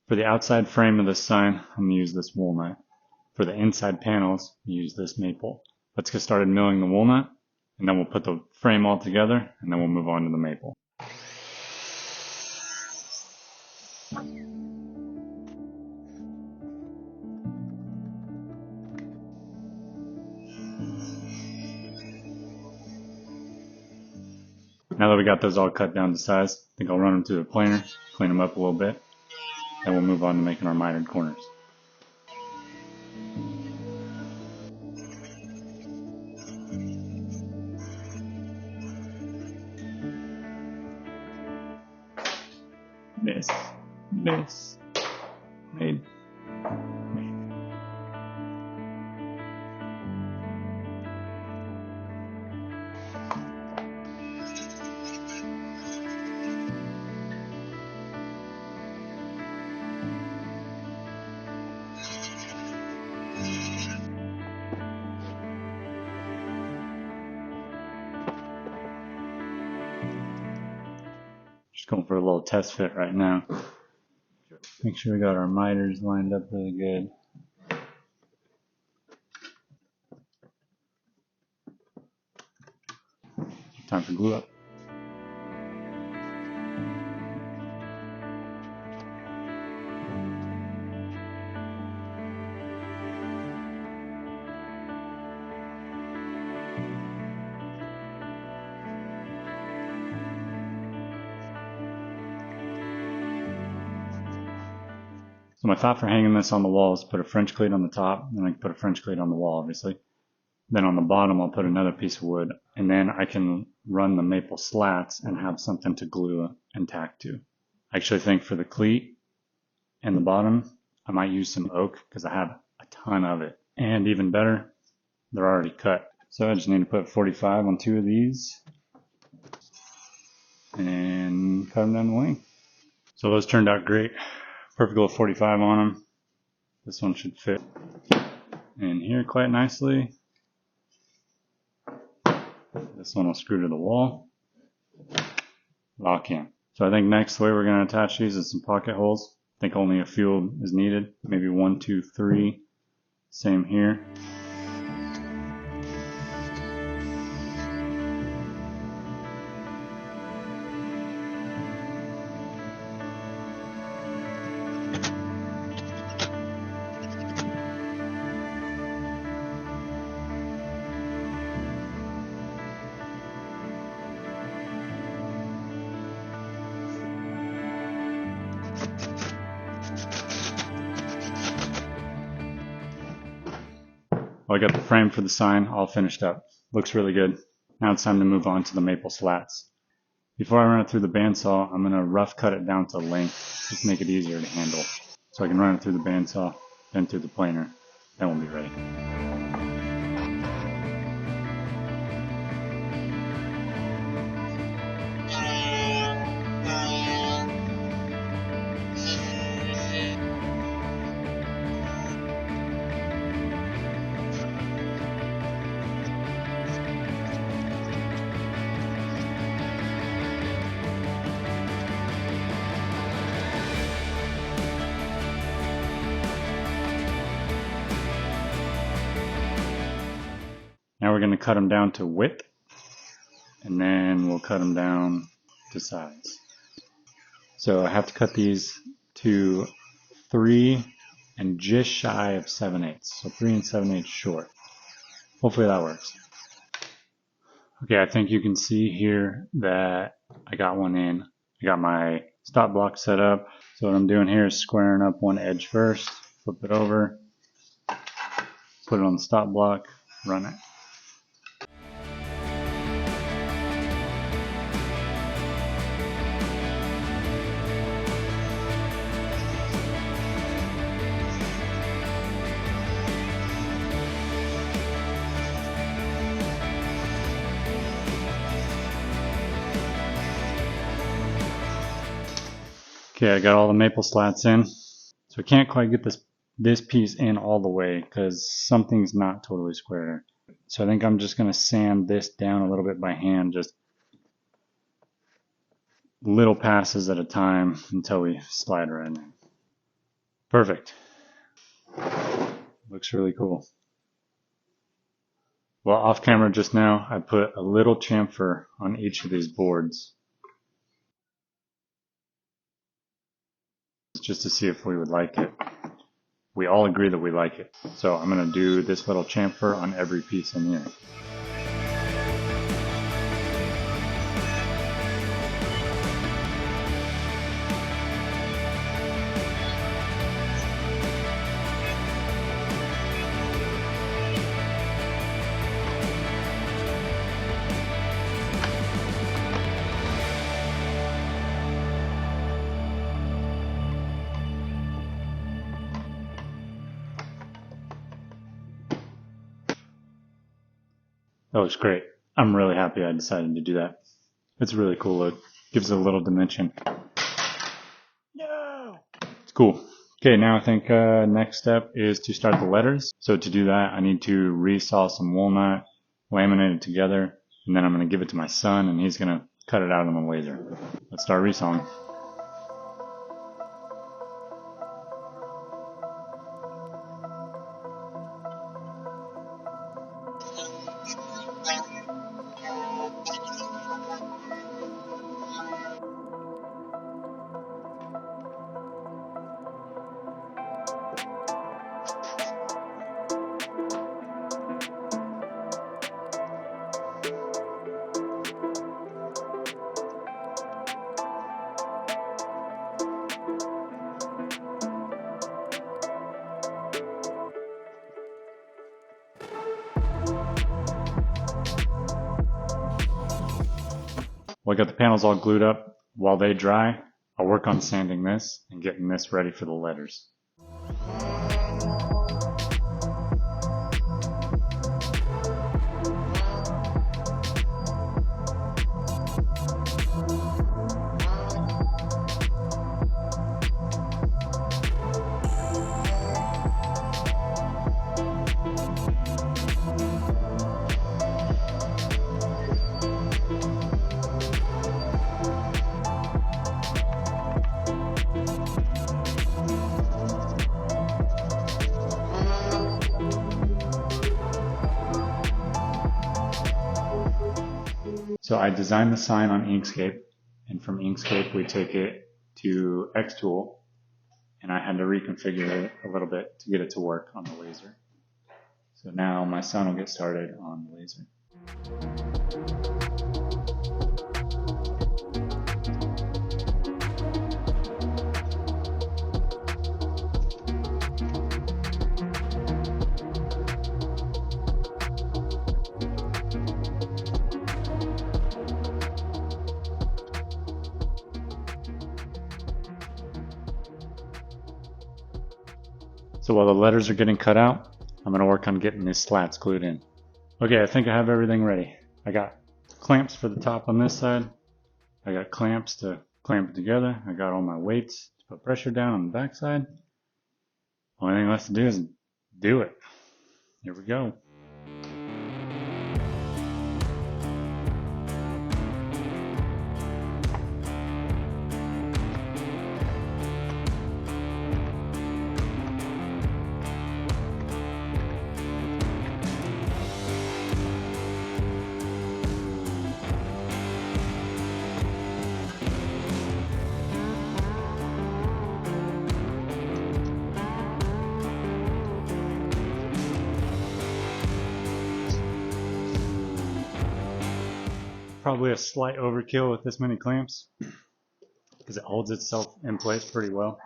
For the outside frame of this sign, I'm going to use this walnut. For the inside panels, use this maple. Let's get started milling the walnut, and then we'll put the frame all together, and then we'll move on to the maple. Now that we got those all cut down to size, I think I'll run them through the planer, clean them up a little bit, and we'll move on to making our mitered corners. Miss, made. Just going for a little test fit right now. Make sure we got our miters lined up really good. Time for glue up. So my thought for hanging this on the wall is put a French cleat on the top, and I can put a French cleat on the wall, obviously. Then on the bottom I'll put another piece of wood, and then I can run the maple slats and have something to glue and tack to. I actually think for the cleat and the bottom, I might use some oak because I have a ton of it. And even better, they're already cut. So I just need to put 45 on 2 of these and cut them down the wing. So those turned out great. Perfect little 45 on them. This one should fit in here quite nicely. This one will screw to the wall. Lock in. So I think next the way we're going to attach these is some pocket holes. I think only a few is needed. Maybe 1, 2, 3. Same here. Well, I got the frame for the sign all finished up. Looks really good. Now it's time to move on to the maple slats. Before I run it through the bandsaw, I'm going to rough cut it down to length, just to make it easier to handle. So I can run it through the bandsaw, then through the planer, then we'll be ready. Now we're going to cut them down to width, and then we'll cut them down to size. So I have to cut these to 3 and just shy of 7/8, so 3 and 7/8 short. Hopefully that works. Okay, I think you can see here that I got one in. I got my stop block set up. So what I'm doing here is squaring up one edge first, flip it over, put it on the stop block, run it. Okay, I got all the maple slats in. So I can't quite get this piece in all the way because something's not totally square. So I think I'm just going to sand this down a little bit by hand, just little passes at a time until we slide right in. Perfect. Looks really cool. Well, off camera just now, I put a little chamfer on each of these boards just to see if we would like it. We all agree that we like it. So I'm going to do this little chamfer on every piece in here. That looks great. I'm really happy I decided to do that. It's a really cool look. Gives it a little dimension. No! It's cool. Okay, now I think next step is to start the letters. So to do that, I need to resaw some walnut, laminate it together, and then I'm going to give it to my son, and he's going to cut it out on the laser. Let's start resawing. Well, I got the panels all glued up. While they dry, I'll work on sanding this and getting this ready for the letters. So I designed the sign on Inkscape, and from Inkscape we take it to xtool, and I had to reconfigure it a little bit to get it to work on the laser. So now my son will get started on the laser. So while the letters are getting cut out, I'm going to work on getting these slats glued in. Okay, I think I have everything ready. I got clamps for the top on this side. I got clamps to clamp it together. I got all my weights to put pressure down on the back side. Only thing left to do is do it. Here we go. Probably a slight overkill with this many clamps because it holds itself in place pretty well,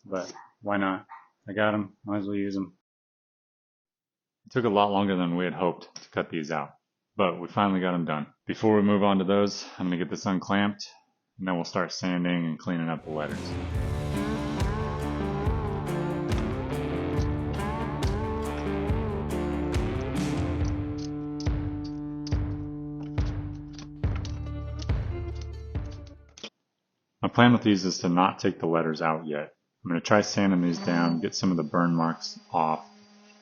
but why not? I got them, might as well use them. It took a lot longer than we had hoped to cut these out, but we finally got them done. Before we move on to those, I'm going to get this unclamped, and then we'll start sanding and cleaning up the letters. My plan with these is to not take the letters out yet. I'm going to try sanding these down, get some of the burn marks off,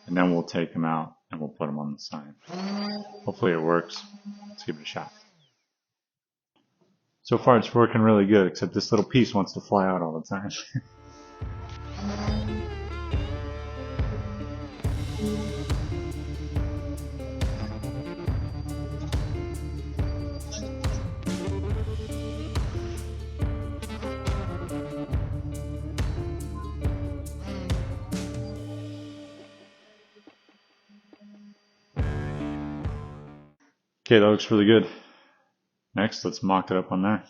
and then we'll take them out and we'll put them on the sign. Hopefully it works. Let's give it a shot. So far it's working really good, except this little piece wants to fly out all the time. Okay, that looks really good. Next, let's mock it up on there.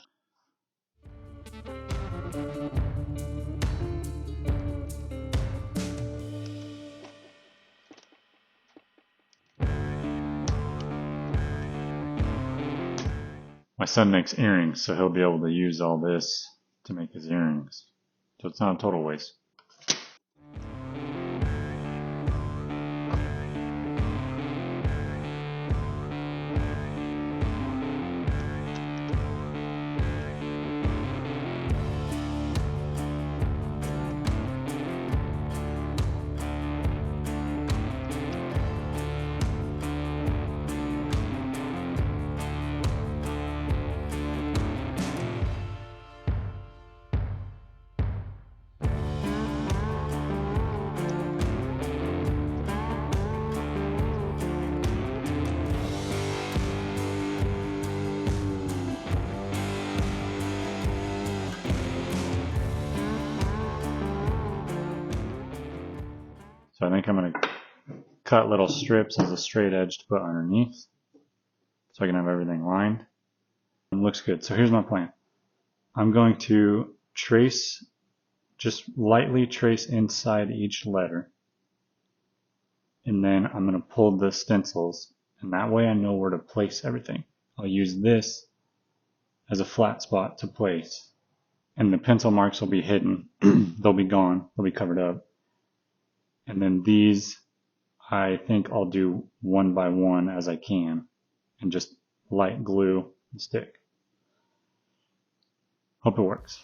My son makes earrings, so he'll be able to use all this to make his earrings. So it's not a total waste. So I think I'm going to cut little strips as a straight edge to put underneath so I can have everything lined. It looks good. So here's my plan. I'm going to trace, just lightly trace inside each letter. And then I'm going to pull the stencils, and that way I know where to place everything. I'll use this as a flat spot to place. And the pencil marks will be hidden. They'll be gone. They'll be covered up. And then these, I think I'll do one by one as I can, and just light glue and stick. Hope it works.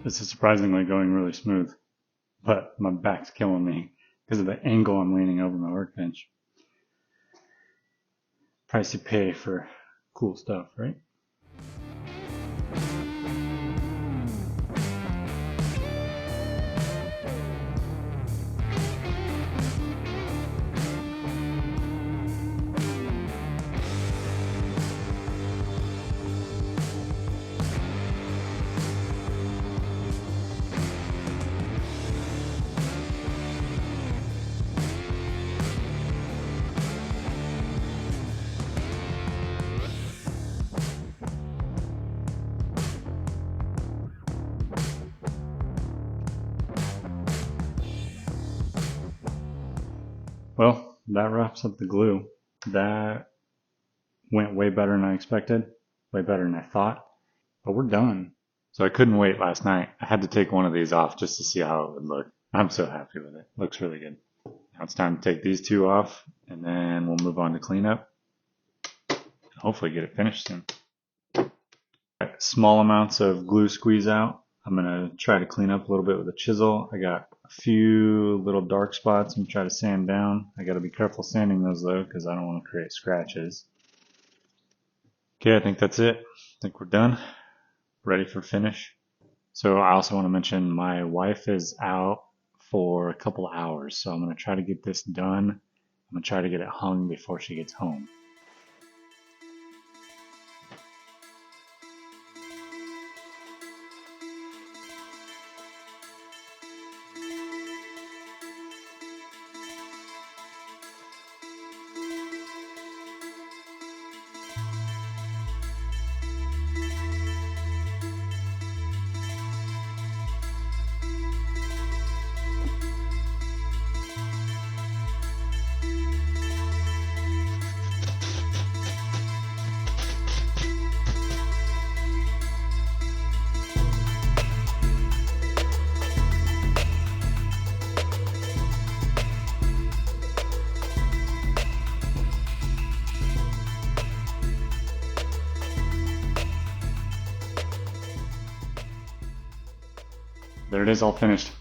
This is surprisingly going really smooth, but my back's killing me because of the angle I'm leaning over my workbench. Price you pay for cool stuff, right? Well, that wraps up the glue. That went way better than I expected, way better than I thought, but we're done. So I couldn't wait last night. I had to take one of these off just to see how it would look. I'm so happy with it. Looks really good. Now it's time to take these two off, and then we'll move on to cleanup. Hopefully get it finished soon. Small amounts of glue squeeze out. I'm going to try to clean up a little bit with a chisel. I got a few little dark spots and try to sand down. I got to be careful sanding those though because I don't want to create scratches. Okay, I think that's it. I think we're done. Ready for finish. So I also want to mention my wife is out for a couple hours, so I'm going to try to get this done. I'm going to try to get it hung before she gets home. there it is, all finished.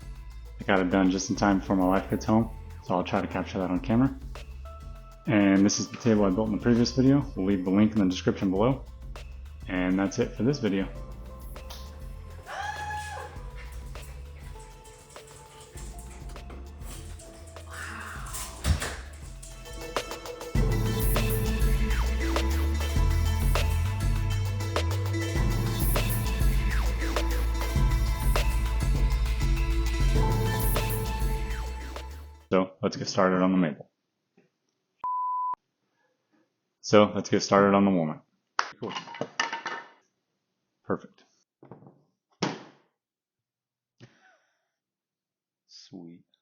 I got it done just in time before my wife gets home, so I'll try to capture that on camera. And this is the table I built in the previous video. We'll leave the link in the description below. And that's it for this video. So let's get started on the maple. So let's get started on the walnut. Cool. Perfect. Sweet.